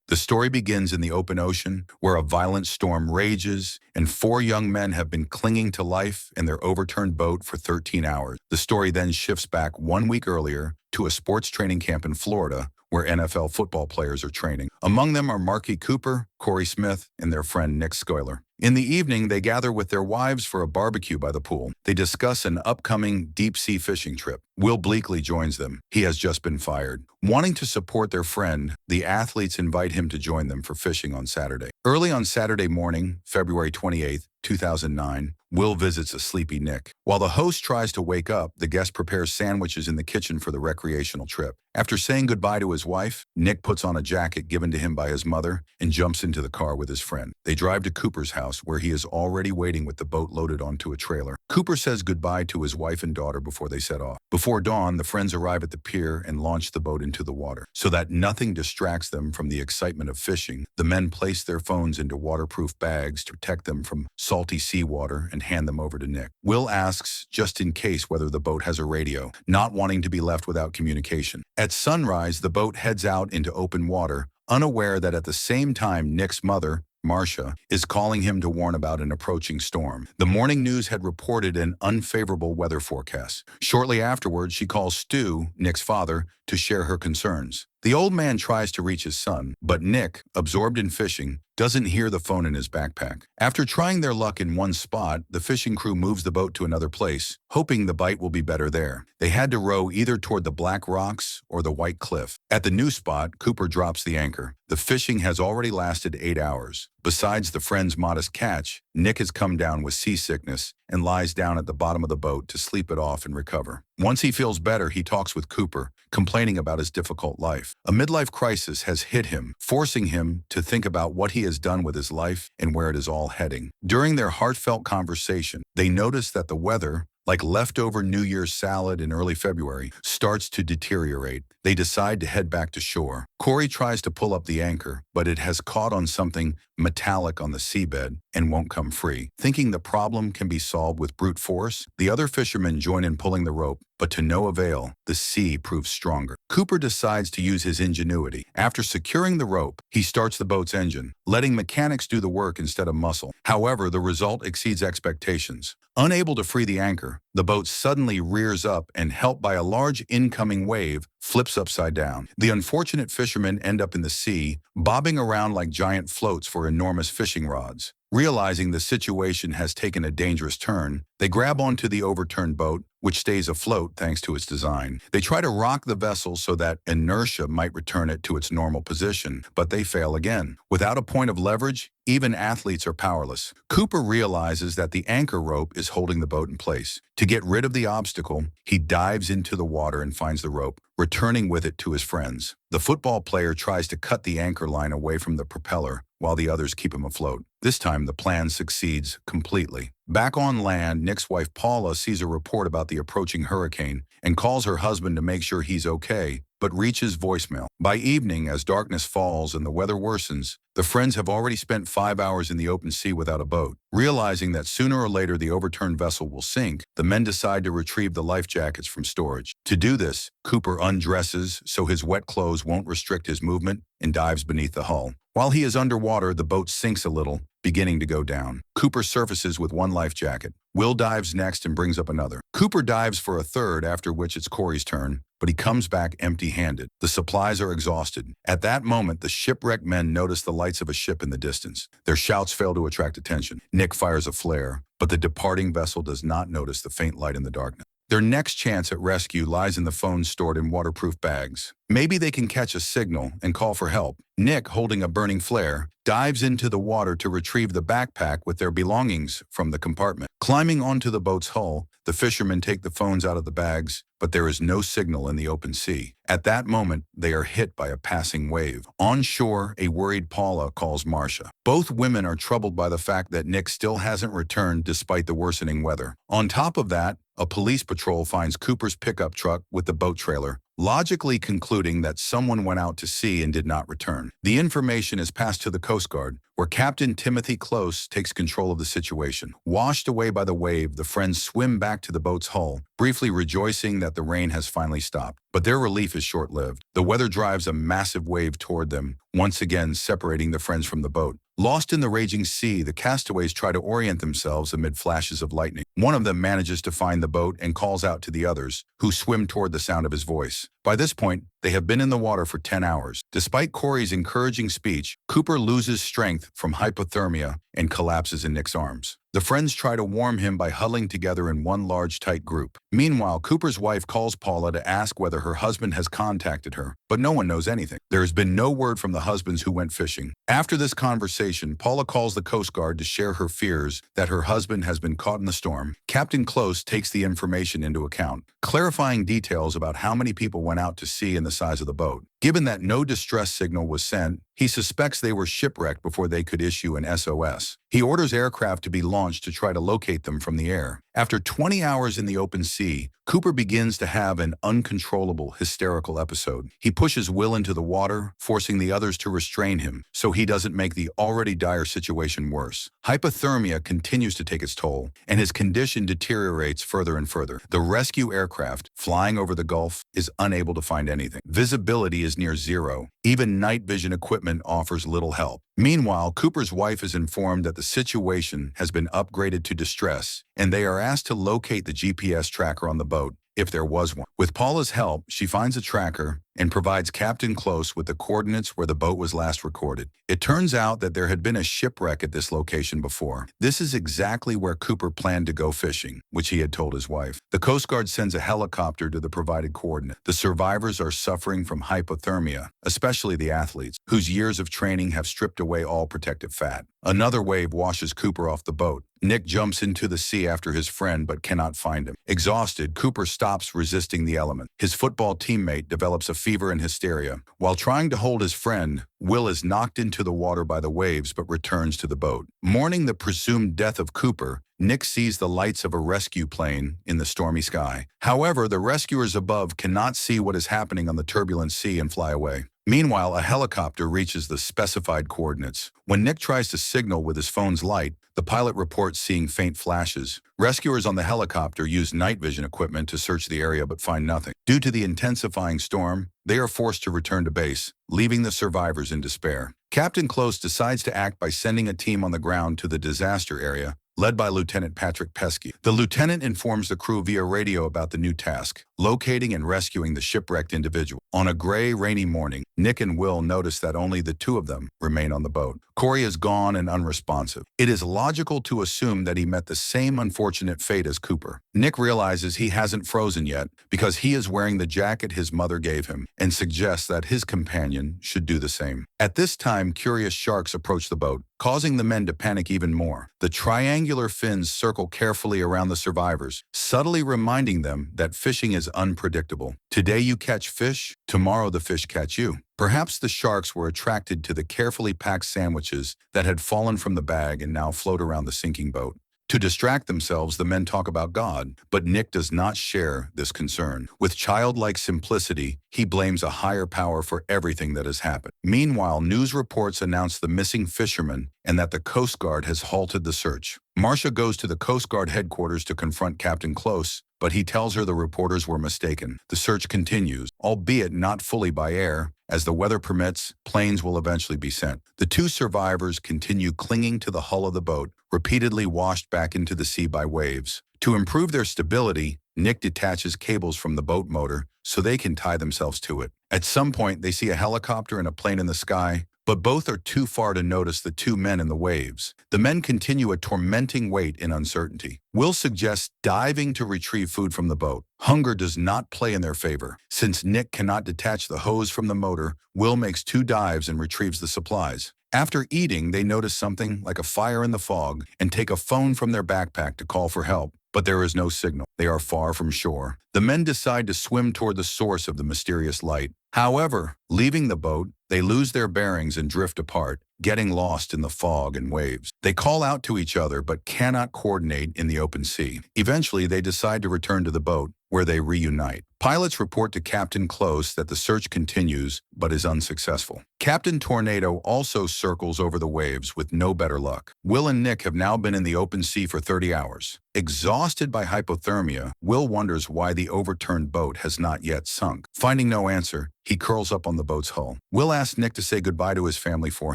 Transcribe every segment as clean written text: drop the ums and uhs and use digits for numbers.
The story begins in the open ocean, where a violent storm rages, and four young men have been clinging to life in their overturned boat for 13 hours. The story then shifts back 1 week earlier to a sports training camp in Florida, where NFL football players are training. Among them are Marquis Cooper, Corey Smith, and their friend Nick Schuyler. In the evening, they gather with their wives for a barbecue by the pool. They discuss an upcoming deep-sea fishing trip. Will Bleakley joins them. He has just been fired. Wanting to support their friend, the athletes invite him to join them for fishing on Saturday. Early on Saturday morning, February 28, 2009, Will visits a sleepy Nick. While the host tries to wake up, the guest prepares sandwiches in the kitchen for the recreational trip. After saying goodbye to his wife, Nick puts on a jacket given to him by his mother and jumps into the car with his friend. They drive to Cooper's house, where he is already waiting with the boat loaded onto a trailer. Cooper says goodbye to his wife and daughter before they set off. Before dawn, the friends arrive at the pier and launch the boat into the water. So that nothing distracts them from the excitement of fishing, the men place their phones into waterproof bags to protect them from salty seawater and hand them over to Nick. Will asks, just in case, whether the boat has a radio, not wanting to be left without communication. At sunrise, the boat heads out into open water, unaware that at the same time Nick's mother, Marcia, is calling him to warn about an approaching storm. The morning news had reported an unfavorable weather forecast. Shortly afterwards, she calls Stu, Nick's father, to share her concerns. The old man tries to reach his son, but Nick, absorbed in fishing, doesn't hear the phone in his backpack. After trying their luck in one spot, the fishing crew moves the boat to another place, hoping the bite will be better there. They had to row either toward the black rocks or the white cliff. At the new spot, Cooper drops the anchor. The fishing has already lasted 8 hours. Besides the friend's modest catch, Nick has come down with seasickness and lies down at the bottom of the boat to sleep it off and recover. Once he feels better, he talks with Cooper, complaining about his difficult life. A midlife crisis has hit him, forcing him to think about what he has done with his life and where it is all heading. During their heartfelt conversation, they notice that the weather, like leftover New Year's salad in early February, starts to deteriorate. They decide to head back to shore. Corey tries to pull up the anchor, but it has caught on something metallic on the seabed and won't come free. Thinking the problem can be solved with brute force, the other fishermen join in pulling the rope, but to no avail. The sea proves stronger. Cooper decides to use his ingenuity. After securing the rope, he starts the boat's engine, letting mechanics do the work instead of muscle. However, the result exceeds expectations. Unable to free the anchor, the boat suddenly rears up and, helped by a large incoming wave, flips upside down. The unfortunate fishermen end up in the sea, bobbing around like giant floats for enormous fishing rods. Realizing the situation has taken a dangerous turn, they grab onto the overturned boat, which stays afloat thanks to its design. They try to rock the vessel so that inertia might return it to its normal position, but they fail again. Without a point of leverage, even athletes are powerless. Cooper realizes that the anchor rope is holding the boat in place. To get rid of the obstacle, he dives into the water and finds the rope, returning with it to his friends. The football player tries to cut the anchor line away from the propeller, while the others keep him afloat. This time, the plan succeeds completely. Back on land, Nick's wife Paula sees a report about the approaching hurricane and calls her husband to make sure he's okay, but reaches voicemail. By evening, as darkness falls and the weather worsens, the friends have already spent 5 hours in the open sea without a boat. Realizing that sooner or later the overturned vessel will sink, the men decide to retrieve the life jackets from storage. To do this, Cooper undresses so his wet clothes won't restrict his movement and dives beneath the hull. While he is underwater, the boat sinks a little, beginning to go down. Cooper surfaces with one life jacket. Will dives next and brings up another. Cooper dives for a third, after which it's Corey's turn, but he comes back empty-handed. The supplies are exhausted. At that moment, the shipwrecked men notice the lights of a ship in the distance. Their shouts fail to attract attention. Nick fires a flare, but the departing vessel does not notice the faint light in the darkness. Their next chance at rescue lies in the phones stored in waterproof bags. Maybe they can catch a signal and call for help. Nick, holding a burning flare, dives into the water to retrieve the backpack with their belongings from the compartment. Climbing onto the boat's hull, the fishermen take the phones out of the bags, but there is no signal in the open sea. At that moment, they are hit by a passing wave. On shore, a worried Paula calls Marcia. Both women are troubled by the fact that Nick still hasn't returned despite the worsening weather. On top of that, a police patrol finds Cooper's pickup truck with the boat trailer, logically concluding that someone went out to sea and did not return. The information is passed to the Coast Guard, where Captain Timothy Close takes control of the situation. Washed away by the wave, the friends swim back to the boat's hull, briefly rejoicing that the rain has finally stopped. But But their relief is short-lived. The weather drives a massive wave toward them, once again separating the friends from the boat. Lost in the raging sea, the castaways try to orient themselves amid flashes of lightning. One of them manages to find the boat and calls out to the others, who swim toward the sound of his voice. By this point, they have been in the water for 10 hours. Despite Corey's encouraging speech, Cooper loses strength from hypothermia and collapses in Nick's arms. The friends try to warm him by huddling together in one large, tight group. Meanwhile, Cooper's wife calls Paula to ask whether her husband has contacted her, but no one knows anything. There has been no word from the husbands who went fishing. After this conversation, Paula calls the Coast Guard to share her fears that her husband has been caught in the storm. Captain Close takes the information into account, clarifying details about how many people went out to sea and the size of the boat. Given that no distress signal was sent, he suspects they were shipwrecked before they could issue an SOS. He orders aircraft to be launched to try to locate them from the air. After 20 hours in the open sea, Cooper begins to have an uncontrollable hysterical episode. He pushes Will into the water, forcing the others to restrain him so he doesn't make the already dire situation worse. Hypothermia continues to take its toll, and his condition deteriorates further and further. The rescue aircraft, flying over the Gulf, is unable to find anything. Visibility is near zero. Even night vision equipment offers little help. Meanwhile, Cooper's wife is informed that the situation has been upgraded to distress, and they are asked to locate the GPS tracker on the boat, if there was one. With Paula's help, she finds a tracker and provides Captain Close with the coordinates where the boat was last recorded. It turns out that there had been a shipwreck at this location before. This is exactly where Cooper planned to go fishing, which he had told his wife. The Coast Guard sends a helicopter to the provided coordinate. The survivors are suffering from hypothermia, especially the athletes, whose years of training have stripped away all protective fat. Another wave washes Cooper off the boat. Nick jumps into the sea after his friend but cannot find him. Exhausted, Cooper stops resisting the element. His football teammate develops a fever and hysteria. While trying to hold his friend, Will is knocked into the water by the waves but returns to the boat. Mourning the presumed death of Cooper, Nick sees the lights of a rescue plane in the stormy sky. However, the rescuers above cannot see what is happening on the turbulent sea and fly away. Meanwhile, a helicopter reaches the specified coordinates. When Nick tries to signal with his phone's light, the pilot reports seeing faint flashes. Rescuers on the helicopter use night vision equipment to search the area but find nothing. Due to the intensifying storm, they are forced to return to base, leaving the survivors in despair. Captain Close decides to act by sending a team on the ground to the disaster area, led by Lieutenant Patrick Pesky. The lieutenant informs the crew via radio about the new task, locating and rescuing the shipwrecked individual. On a gray, rainy morning, Nick and Will notice that only the two of them remain on the boat. Corey is gone and unresponsive. It is logical to assume that he met the same unfortunate fate as Cooper. Nick realizes he hasn't frozen yet because he is wearing the jacket his mother gave him and suggests that his companion should do the same. At this time, curious sharks approach the boat, causing the men to panic even more. The triangular fins circle carefully around the survivors, subtly reminding them that fishing is unpredictable. Today you catch fish, tomorrow the fish catch you. Perhaps the sharks were attracted to the carefully packed sandwiches that had fallen from the bag and now float around the sinking boat. To distract themselves, the men talk about God, but Nick does not share this concern. With childlike simplicity, he blames a higher power for everything that has happened. Meanwhile, news reports announce the missing fisherman and that the Coast Guard has halted the search. Marcia goes to the Coast Guard headquarters to confront Captain Close, but he tells her the reporters were mistaken. The search continues, albeit not fully by air. As the weather permits, planes will eventually be sent. The two survivors continue clinging to the hull of the boat, repeatedly washed back into the sea by waves. To improve their stability, Nick detaches cables from the boat motor so they can tie themselves to it. At some point, they see a helicopter and a plane in the sky, but both are too far to notice the two men in the waves. The men continue a tormenting wait in uncertainty. Will suggests diving to retrieve food from the boat. Hunger does not play in their favor. Since Nick cannot detach the hose from the motor, Will makes 2 dives and retrieves the supplies. After eating, they notice something like a fire in the fog and take a phone from their backpack to call for help. But there is no signal. They are far from shore. The men decide to swim toward the source of the mysterious light. However, Leaving the boat, they lose their bearings and drift apart, getting lost in the fog and waves. They call out to each other but cannot coordinate in the open sea. Eventually, they decide to return to the boat, where they reunite. Pilots report to Captain Close that the search continues but is unsuccessful. Captain Tornado also circles over the waves with no better luck. Will and Nick have now been in the open sea for 30 hours. Exhausted by hypothermia, Will wonders why the overturned boat has not yet sunk. Finding no answer, he curls up on the boat's hull. Will asks Nick to say goodbye to his family for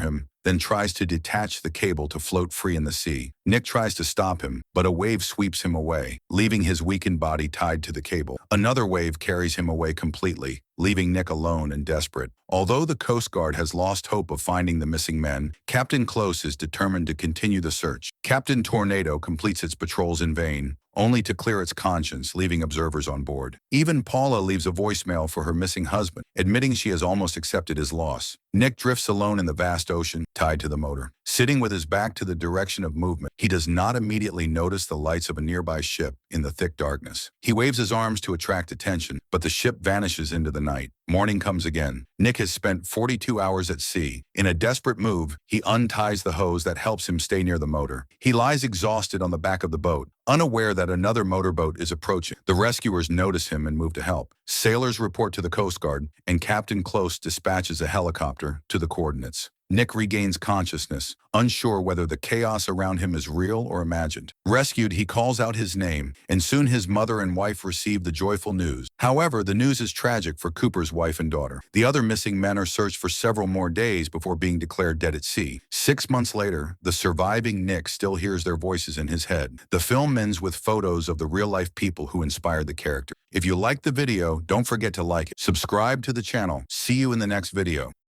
him, then tries to detach the cable to float free in the sea. Nick tries to stop him, but a wave sweeps him away, leaving his weakened body tied to the cable. Another wave carries him away completely, leaving Nick alone and desperate. Although the Coast Guard has lost hope of finding the missing men, Captain Close is determined to continue the search. Captain Tornado completes its patrols in vain, only to clear its conscience, leaving observers on board. Even Paula leaves a voicemail for her missing husband, admitting she has almost accepted his loss. Nick drifts alone in the vast ocean, tied to the motor. Sitting with his back to the direction of movement, he does not immediately notice the lights of a nearby ship in the thick darkness. He waves his arms to attract attention, but the ship vanishes into the night. Morning comes again. Nick has spent 42 hours at sea. In a desperate move, he unties the hose that helps him stay near the motor. He lies exhausted on the back of the boat, unaware that another motorboat is approaching. The rescuers notice him and move to help. Sailors report to the Coast Guard, and Captain Close dispatches a helicopter to the coordinates. Nick regains consciousness, unsure whether the chaos around him is real or imagined. Rescued, he calls out his name, and soon his mother and wife receive the joyful news. However, the news is tragic for Cooper's wife and daughter. The other missing men are searched for several more days before being declared dead at sea. 6 months later, the surviving Nick still hears their voices in his head. The film ends with photos of the real-life people who inspired the character. If you liked the video, don't forget to like it. Subscribe to the channel. See you in the next video.